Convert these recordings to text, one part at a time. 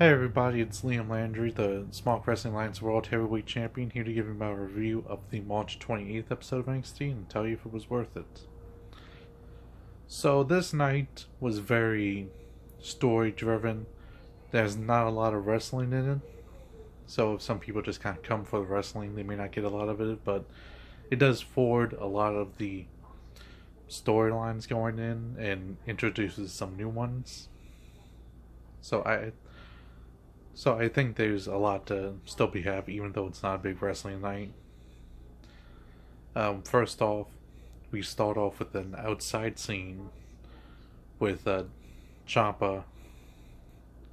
Hey everybody, it's Liam Landry, the Small Wrestling Alliance World Heavyweight Champion, here to give you my review of the March 28th episode of NXT and tell you if it was worth it. So this night was very story driven. There's not a lot of wrestling in it. So if some people just kind of come for the wrestling, they may not get a lot of it, but it does forward a lot of the storylines going in and introduces some new ones. So I think there's a lot to still be happy, even though it's not a big wrestling night. First off, we start off with an outside scene with Ciampa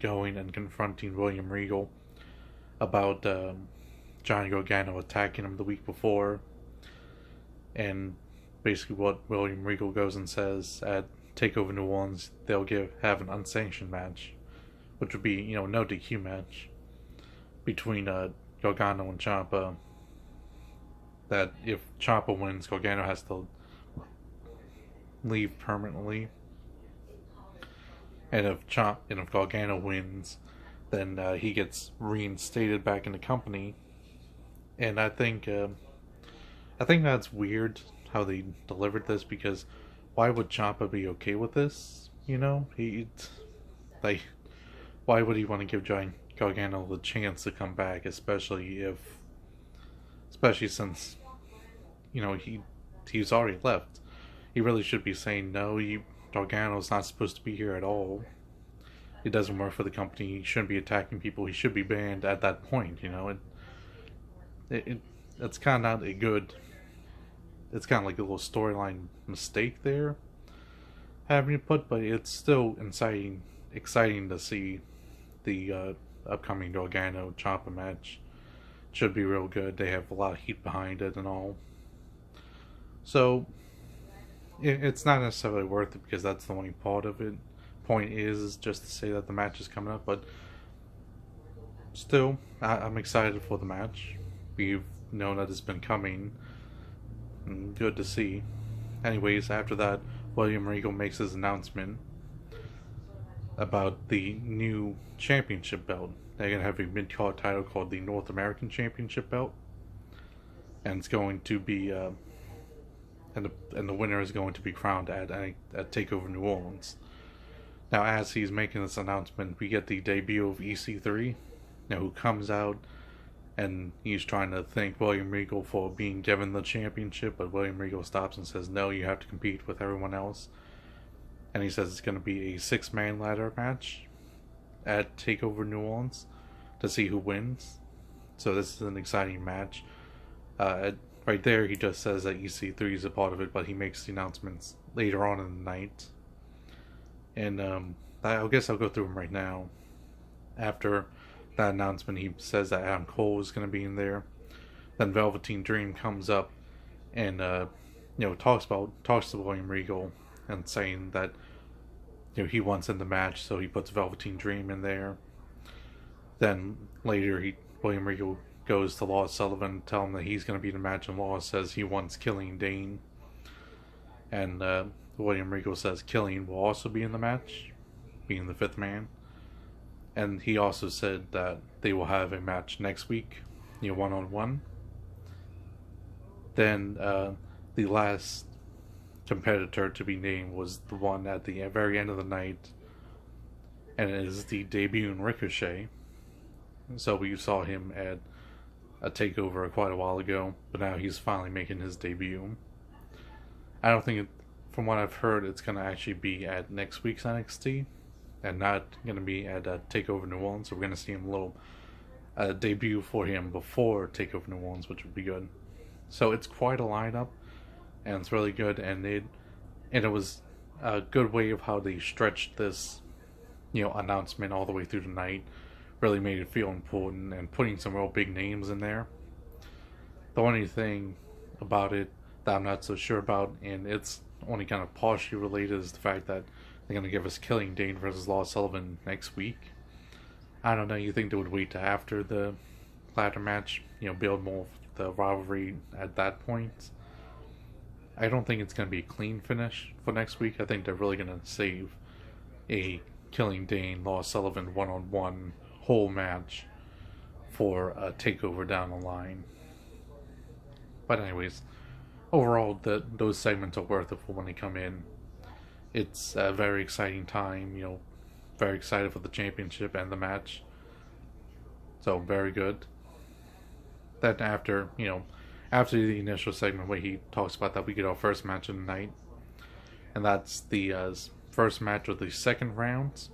going and confronting William Regal about Johnny Gargano attacking him the week before, and basically what William Regal goes and says at TakeOver New Orleans, they'll have an unsanctioned match, which would be, no DQ match between Gargano and Ciampa. That if Ciampa wins, Gargano has to leave permanently, and if Gargano wins, then he gets reinstated back in the company. And I think that's weird how they delivered this, because why would Ciampa be okay with this? Why would he want to give Gargano the chance to come back, especially since, he's already left. He really should be saying, no, Gargano's not supposed to be here at all. It doesn't work for the company. He shouldn't be attacking people. He should be banned at that point, It's kind of not a good... It's kind of like a little storyline mistake there, having it put, but it's still exciting to see the upcoming Gargano Ciampa match. Should be real good. They have a lot of heat behind it and all. So it's not necessarily worth it, because that's the only part of it. Point is just to say that the match is coming up, but still, I'm excited for the match. We've known that it's been coming. Good to see. Anyways, after that, William Regal makes his announcement about the new championship belt. They're going to have a mid-card title called the North American Championship belt, and it's going to be and the winner is going to be crowned at TakeOver New Orleans. Now, as he's making this announcement, we get the debut of EC3, who comes out, and he's trying to thank William Regal for being given the championship, but William Regal stops and says, no, you have to compete with everyone else. And he says it's going to be a 6-man ladder match at TakeOver New Orleans to see who wins. So this is an exciting match. Right there, he just says that EC3 is a part of it, but he makes the announcements later on in the night. And I guess I'll go through them right now. After that announcement, he says that Adam Cole is going to be in there. Then Velveteen Dream comes up and talks to William Regal and saying that he wants in the match, so he puts Velveteen Dream in there. Then later, William Regal goes to Lars Sullivan, tell him that he's going to be in the match, and Lars says he wants Killian Dane. And William Regal says Killian will also be in the match, being the 5th man. And he also said that they will have a match next week, one-on-one. Then the last competitor to be named was the one at the very end of the night, and it is the debut in Ricochet. So we saw him at a TakeOver quite a while ago, but now he's finally making his debut. I don't think, from what I've heard, it's going to actually be at next week's NXT, and not going to be at TakeOver New Orleans. So we're going to see him a little debut for him before TakeOver New Orleans, which would be good. So it's quite a lineup, and it's really good, and it was a good way of how they stretched this, announcement all the way through the night. Really made it feel important, and putting some real big names in there. The only thing about it that I'm not so sure about, and it's only kind of partially related, is the fact that they're going to give us Killian Dane versus Lars Sullivan next week. I don't know, you think they would wait to after the ladder match, build more of the rivalry at that point? I don't think it's going to be a clean finish for next week. I think they're really going to save a Killian Dane, Lars Sullivan one-on-one whole match for a takeover down the line. But anyways, overall, those segments are worth it for when they come in. It's a very exciting time, very excited for the championship and the match. So, very good. Then after the initial segment where he talks about that, we get our first match of the night. And that's the first match of the second round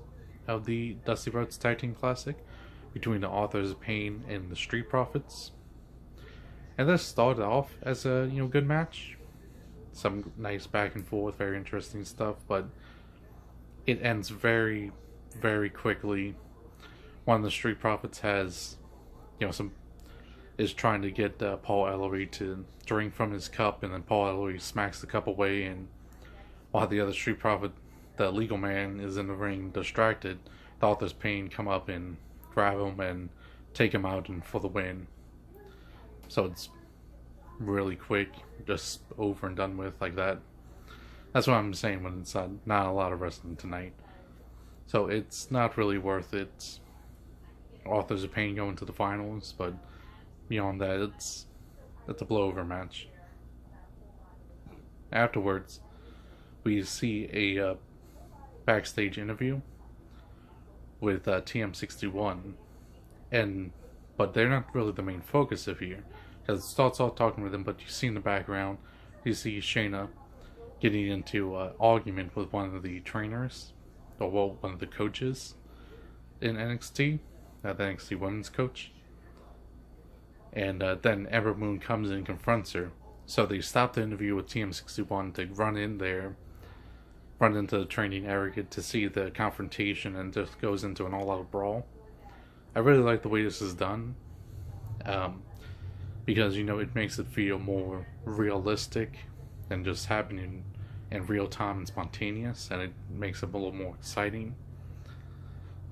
of the Dusty Rhodes Tag Team Classic between the Authors of Pain and the Street Profits. And this started off as a good match. Some nice back and forth, very interesting stuff, but it ends very, very quickly. One of the Street Profits has, is trying to get Paul Ellery to drink from his cup, and then Paul Ellery smacks the cup away, and while the other Street Profit, the legal man, is in the ring distracted, the Author's Pain come up and grab him and take him out and for the win. So it's really quick, just over and done with like that. That's what I'm saying when it's not a lot of wrestling tonight. So it's not really worth it. Authors of Pain going to the finals, but beyond that, it's a blowover match. Afterwards, we see a backstage interview with TM61, but they're not really the main focus of here, because it starts off talking with them, but you see in the background, you see Shayna getting into an argument with one of the trainers, or one of the coaches in NXT, the NXT Women's coach, and then Ember Moon comes in and confronts her. So they stop the interview with TM61 to run into the training area to see the confrontation, and just goes into an all-out brawl. I really like the way this is done, because it makes it feel more realistic than just happening in real time and spontaneous, and it makes it a little more exciting.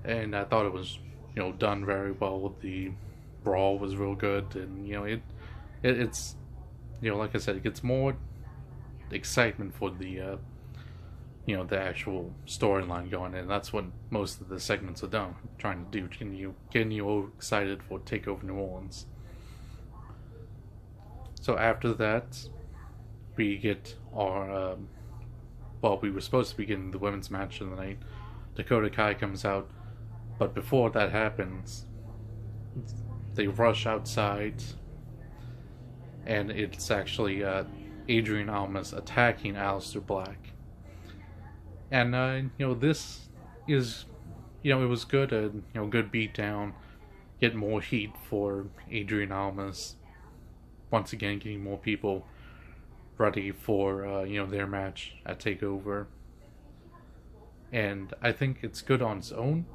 And I thought it was done very well. The brawl was real good, and it's like I said, it gets more excitement for the the actual storyline going, and that's what most of the segments are done, trying to do, getting you all excited for TakeOver New Orleans. So after that, we get our we were supposed to be getting the women's match of the night. Dakota Kai comes out, but before that happens, they rush outside, and it's actually Adrian Almas attacking Aleister Black. And this is, it was good, good beatdown, get more heat for Adrian Almas. Once again, getting more people ready for their match at TakeOver. And I think it's good on its own,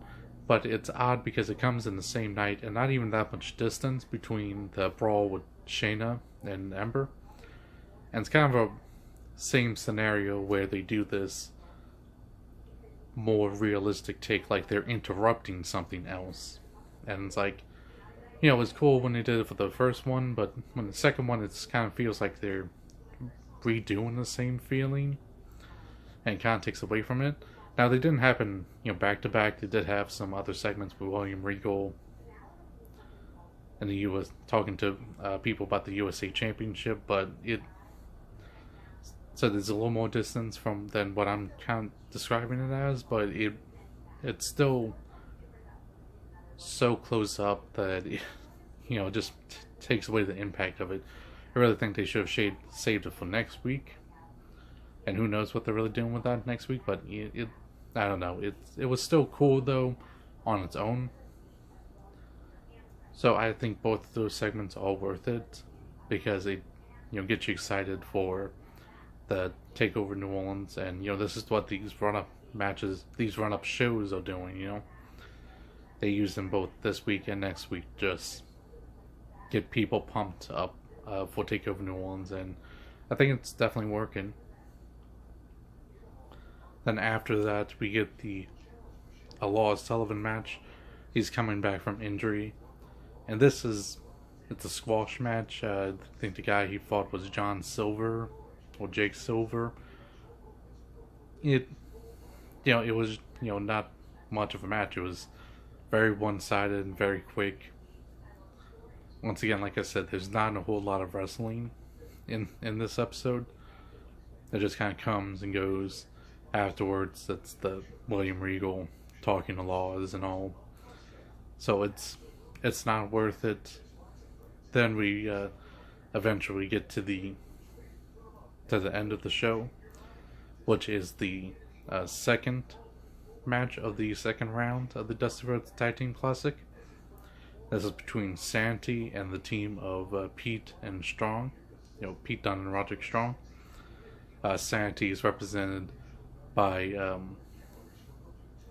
but it's odd because it comes in the same night and not even that much distance between the brawl with Shayna and Ember. And it's kind of a same scenario where they do this more realistic take, like they're interrupting something else. And it's like, it was cool when they did it for the first one, but when the second one, it kind of feels like they're redoing the same feeling, and it kind of takes away from it. Now, they didn't happen, back to back. They did have some other segments with William Regal, and he was talking to people about the USA Championship, but so there's a little more distance than what I'm kind of describing it as, but it's still so close up that it just takes away the impact of it. I really think they should have saved it for next week, and who knows what they're really doing with that next week. But I don't know. It was still cool though on its own. So I think both of those segments are worth it because they get you excited for the TakeOver New Orleans, and this is what these run-up matches, these run-up shows are doing. They use them both this week and next week, just get people pumped up for TakeOver New Orleans, and I think it's definitely working. Then after that, we get a Lars Sullivan match. He's coming back from injury, and it's a squash match. I think the guy he fought was John Silver or Jake Silver. It was not much of a match. It was very one-sided and very quick. Once again, like I said, there's not a whole lot of wrestling in this episode. It just kind of comes and goes. Afterwards, that's the William Regal talking to Laws and all. So it's not worth it. Then we eventually get to the end of the show, which is the second match of the second round of the Dusty Rhodes Tag Team Classic. This is between Sanity and the team of Pete and Strong. Pete Dunne and Roderick Strong. Sanity is represented by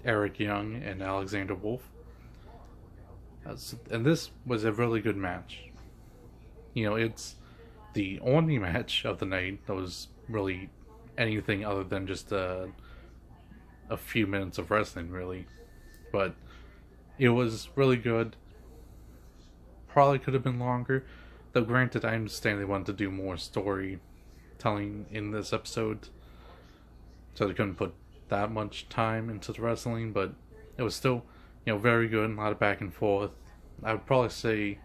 Eric Young and Alexander Wolf. And this was a really good match. It's the only match of the night that was really anything other than just a few minutes of wrestling, really. But it was really good. Probably could have been longer. Though granted, I understand they wanted to do more storytelling in this episode, so they couldn't put that much time into the wrestling, but it was still, very good, a lot of back and forth. I would probably say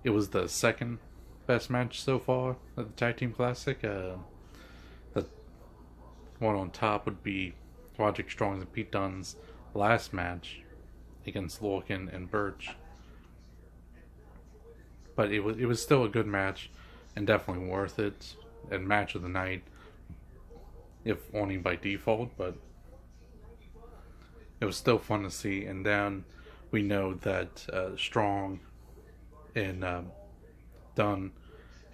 it was the second best match so far at the Tag Team Classic. The one on top would be Roderick Strong's and Pete Dunne's last match against Lorcan and Birch. But it was still a good match and definitely worth it, and match of the night, if only by default, but it was still fun to see. And then we know that Strong and Dunne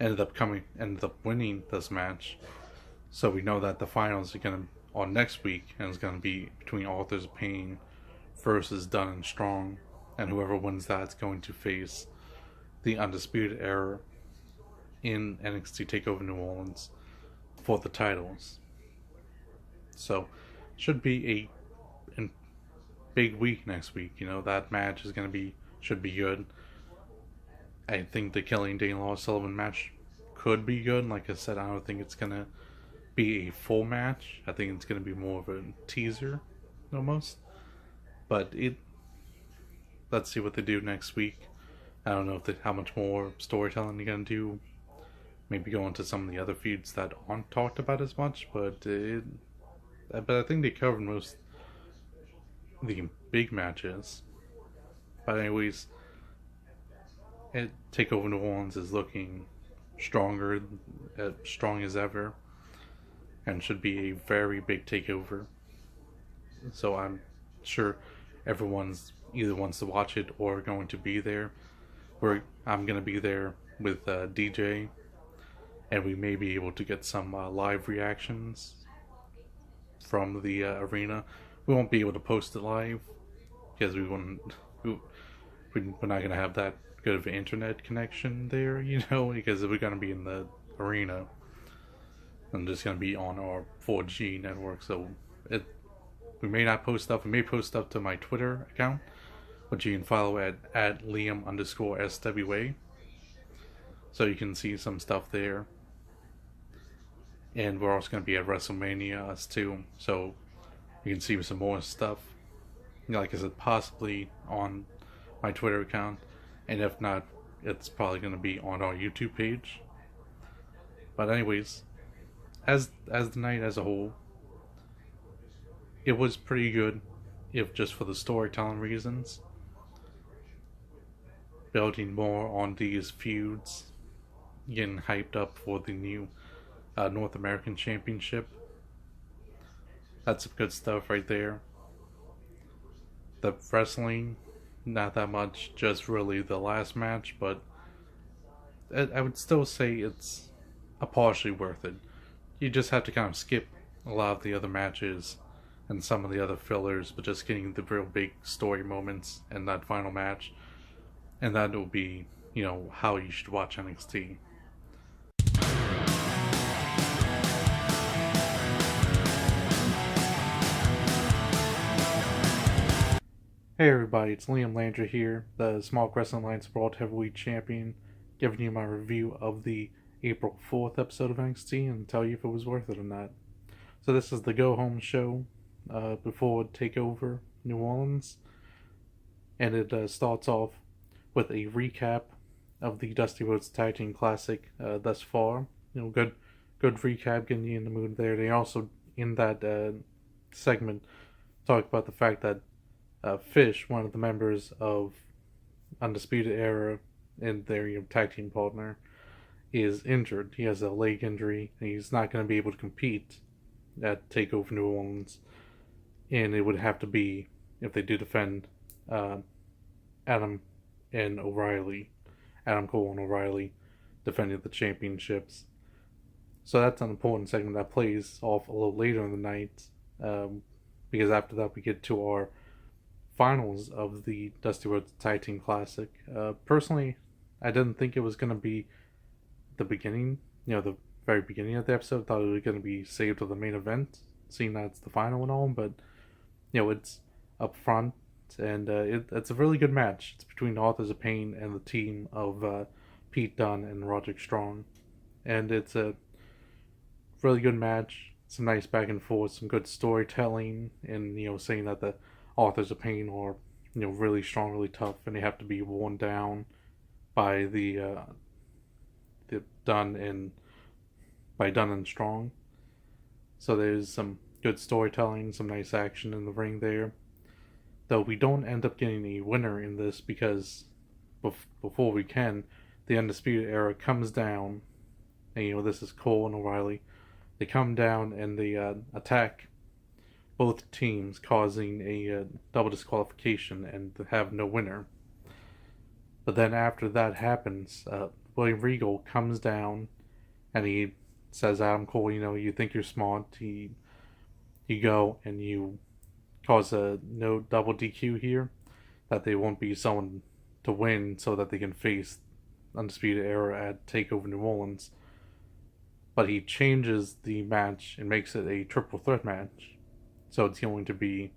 ended up winning this match, so we know that the finals are gonna on next week, and it's gonna be between Authors of Pain versus Dunne and Strong, and whoever wins that's going to face the Undisputed Era in NXT TakeOver New Orleans for the titles. So should be a big week next week. That match should be good. I think the Killian Dane Law Sullivan match could be good. Like I said, I don't think it's gonna be a full match. I think it's gonna be more of a teaser almost. But let's see what they do next week. I don't know how much more storytelling they're gonna do. Maybe go into some of the other feuds that aren't talked about as much, but I think they covered most of the big matches. But anyways, TakeOver New Orleans is looking stronger, strong as ever, and should be a very big takeover. So I'm sure everyone's either wants to watch it or going to be there. I'm going to be there with DJ, and we may be able to get some live reactions from the arena. We won't be able to post it live because we're not going to have that good of an internet connection there, because we're going to be in the arena. I'm just going to be on our 4G network, so we may not post stuff. We may post stuff to my Twitter account, which you can follow at Liam_SWA. So you can see some stuff there. And we're also going to be at WrestleMania, us too. So you can see some more stuff. Like I said, possibly on my Twitter account. And if not, it's probably going to be on our YouTube page. But anyways, as the night as a whole, it was pretty good, if just for the storytelling reasons. Building more on these feuds, getting hyped up for the new North American Championship. That's some good stuff right there. The wrestling, not that much, just really the last match, but I would still say it's partially worth it. You just have to kind of skip a lot of the other matches and some of the other fillers, but just getting the real big story moments in that final match. And that will be, how you should watch NXT. Hey everybody, it's Liam Landry here, the Small Wrestling Alliance World Heavyweight Champion, giving you my review of the April 4th episode of NXT and tell you if it was worth it or not. So this is the go-home show before TakeOver New Orleans. and it starts off with a recap of the Dusty Rhodes Tag Team Classic thus far. Good recap, getting you in the mood there. They also, in that segment, talk about the fact that Fish, one of the members of Undisputed Era and their tag team partner, is injured. He has a leg injury, and he's not going to be able to compete at TakeOver New Orleans. And it would have to be, if they do defend uh, Adam and O'Reilly, Adam Cole and O'Reilly defending the championships. So that's an important segment that plays off a little later in the night, because after that we get to our finals of the Dusty Rhodes Tag Team Classic. Personally, I didn't think it was going to be the beginning, the very beginning of the episode. I thought it was going to be saved for the main event, seeing that it's the final and all, but it's up front, and it's a really good match. It's between the Authors of Pain and the team of Pete Dunne and Roderick Strong, and it's a really good match. Some nice back and forth, some good storytelling, and saying that the Authors of Pain are really strong, really tough, and they have to be worn down by the Dunne and Strong. So there's some good storytelling, some nice action in the ring there. Though we don't end up getting a winner in this, because before we can, the Undisputed Era comes down, and this is Cole and O'Reilly. They come down and they attack both teams, causing a double disqualification and have no winner. But then after that happens, William Regal comes down and he says, Adam Cole, you think you're smart. You go and you cause a no double DQ here, that they won't be someone to win so that they can face Undisputed Era at TakeOver New Orleans. But he changes the match and makes it a triple threat match. So it's going to be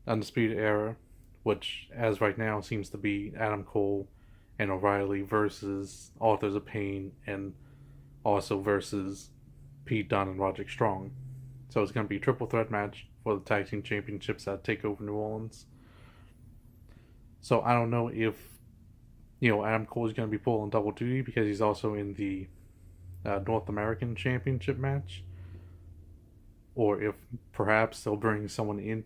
Undisputed Era, which as right now seems to be Adam Cole and O'Reilly versus Authors of Pain, and also versus Pete Dunne and Roderick Strong. So it's going to be a triple threat match for the Tag Team Championships at TakeOver New Orleans. So I don't know if Adam Cole is going to be pulling double duty, because he's also in the North American Championship match, or if perhaps they'll bring someone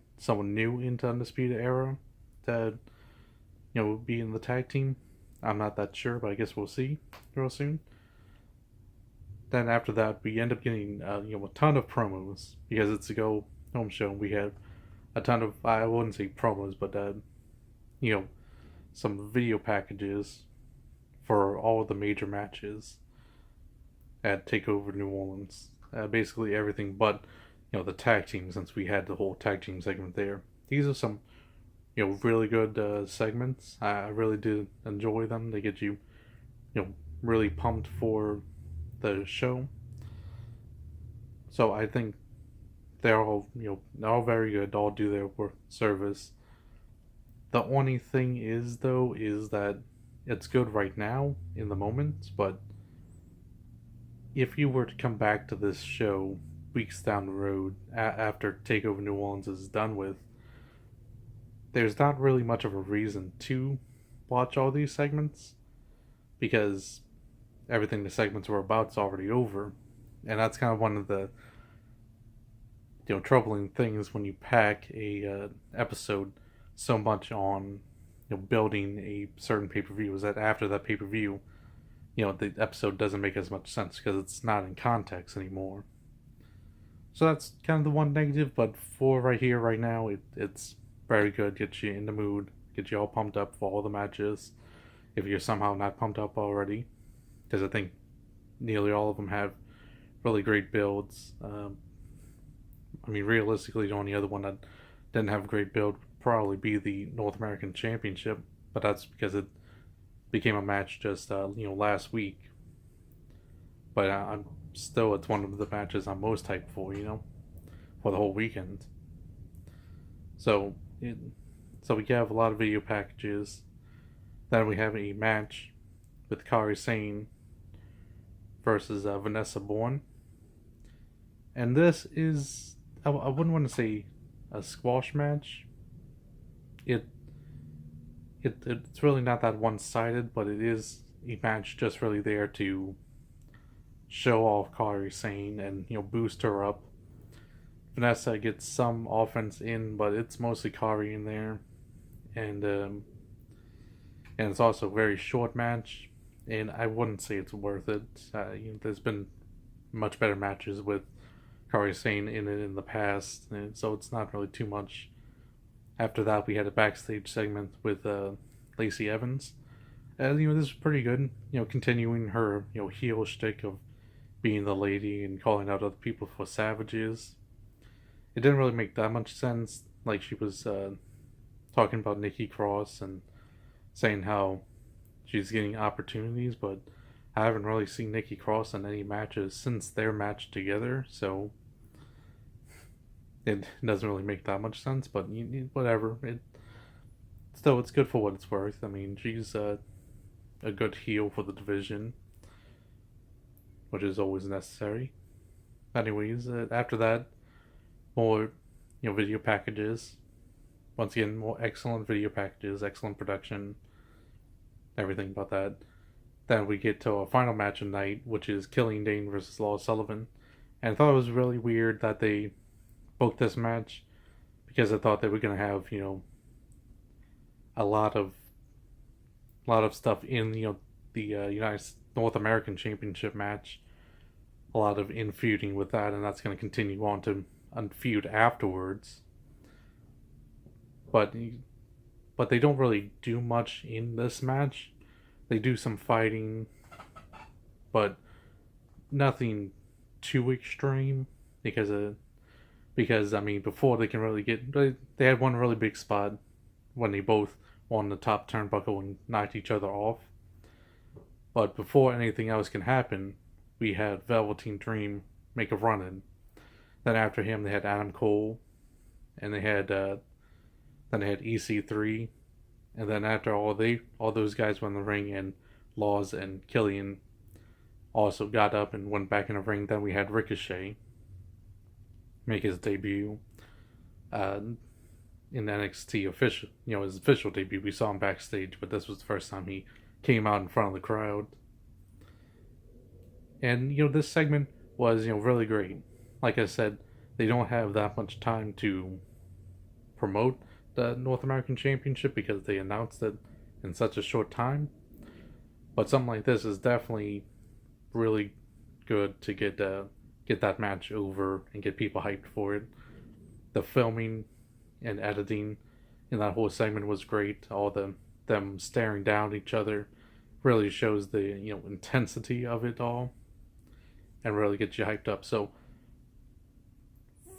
new into Undisputed Era to be in the tag team. I'm not that sure, but I guess we'll see real soon. Then after that, we end up getting a ton of promos, because it's a go home show. We have a ton of, I wouldn't say promos, but some video packages for all of the major matches at TakeOver New Orleans. Basically everything but the tag team, since we had the whole tag team segment there. These are some really good segments. I really did enjoy them. They get you really pumped for the show. So I think they're all very good. All do their work service. The only thing is that it's good right now in the moment, but if you were to come back to this show weeks down the road after TakeOver New Orleans is done with, there's not really much of a reason to watch all these segments, because everything the segments were about is already over. And that's kind of one of the troubling things when you pack a episode so much on building a certain pay-per-view, is that after that pay-per-view, the episode doesn't make as much sense because it's not in context anymore. So that's kind of the one negative, but for right here, right now, it's very good. Get you in the mood, get you all pumped up for all the matches, if you're somehow not pumped up already, because I think nearly all of them have really great builds. Realistically, the only other one that didn't have a great build would probably be the North American Championship, but that's because it became a match just last week. But I'm still, it's one of the matches I'm most hyped for, for the whole weekend. So we have a lot of video packages. Then we have a match with Kairi Sane versus Vanessa Bourne. And this is, I wouldn't want to say a squash match. it's really not that one-sided, but it is a match just really there to show off Kairi Sane and boost her up. Vanessa gets some offense in, but it's mostly Kairi in there, and it's also a very short match, and I wouldn't say it's worth it. There's been much better matches with Kairi Sane in it in the past, and so it's not really too much. After that, we had a backstage segment with Lacey Evans. This is pretty good. Continuing her heel shtick of being the lady and calling out other people for savages. It didn't really make that much sense. Like she was talking about Nikki Cross and saying how she's getting opportunities, but I haven't really seen Nikki Cross in any matches since their match together, so it doesn't really make that much sense. But whatever. It's good for what it's worth. I mean, she's a good heel for the division, which is always necessary. Anyways, after that, more video packages. Once again, more excellent video packages, excellent production, everything about that. Then we get to our final match of the night, which is Killian Dane versus Lars Sullivan. And I thought it was really weird that they booked this match, because I thought they were gonna have a lot of stuff in the United North American Championship match, a lot of infeuding with that, and that's going to continue on to feud afterwards. But they don't really do much in this match. They do some fighting, but nothing too extreme, because I mean, before they can really get, they had one really big spot when they both won the top turnbuckle and knocked each other off. But before anything else can happen, we had Velveteen Dream make a run in. Then after him, they had Adam Cole, and they had EC3, and then after all those guys went in the ring, and Laws and Killian also got up and went back in the ring. Then we had Ricochet make his debut in NXT official, his official debut. We saw him backstage, but this was the first time he came out in front of the crowd. And this segment was really great. Like I said, they don't have that much time to promote the North American Championship because they announced it in such a short time. But something like this is definitely really good to get that match over and get people hyped for it. The filming and editing in that whole segment was great. All them staring down at each other really shows the intensity of it all, and really gets you hyped up. So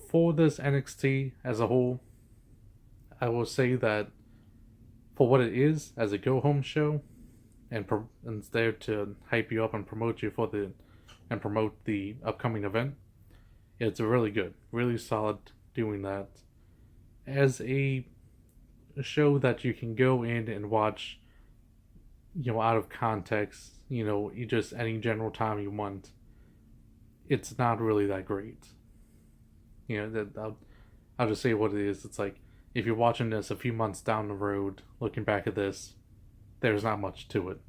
for this NXT as a whole, I will say that for what it is as a go-home show, and it's there to hype you up and promote you and promote the upcoming event, it's really good, really solid doing that. As a show that you can go in and watch, out of context, you just any general time you want, it's not really that great. I'll just say what it is. It's like, if you're watching this a few months down the road, looking back at this, there's not much to it.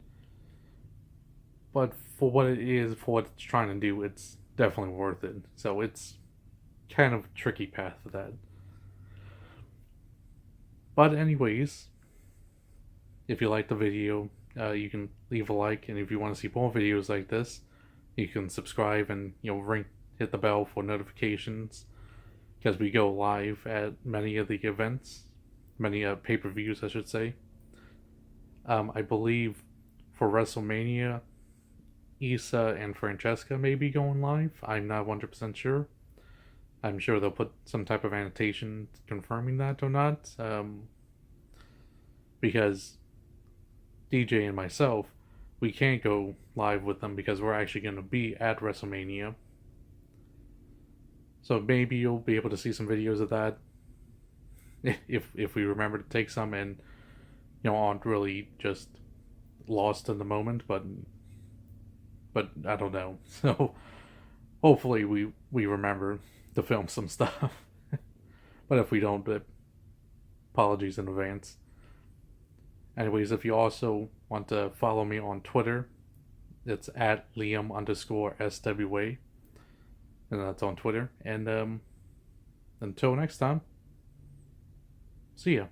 But for what it is, for what it's trying to do, it's definitely worth it. So it's kind of a tricky path for that. But anyways, if you like the video, you can leave a like, and if you want to see more videos like this, you can subscribe and hit the bell for notifications, because we go live at many of the events, many pay-per-views I should say. I believe for WrestleMania, Issa and Francesca may be going live. I'm not 100% sure. I'm sure they'll put some type of annotation confirming that or not. Because DJ and myself, we can't go live with them because we're actually going to be at WrestleMania. So maybe you'll be able to see some videos of that if we remember to take some and aren't really just lost in the moment, but I don't know. So hopefully we remember to film some stuff. But if we don't, apologies in advance. Anyways, if you also want to follow me on Twitter, it's at Liam_SWA, and that's on Twitter. And until next time, see ya.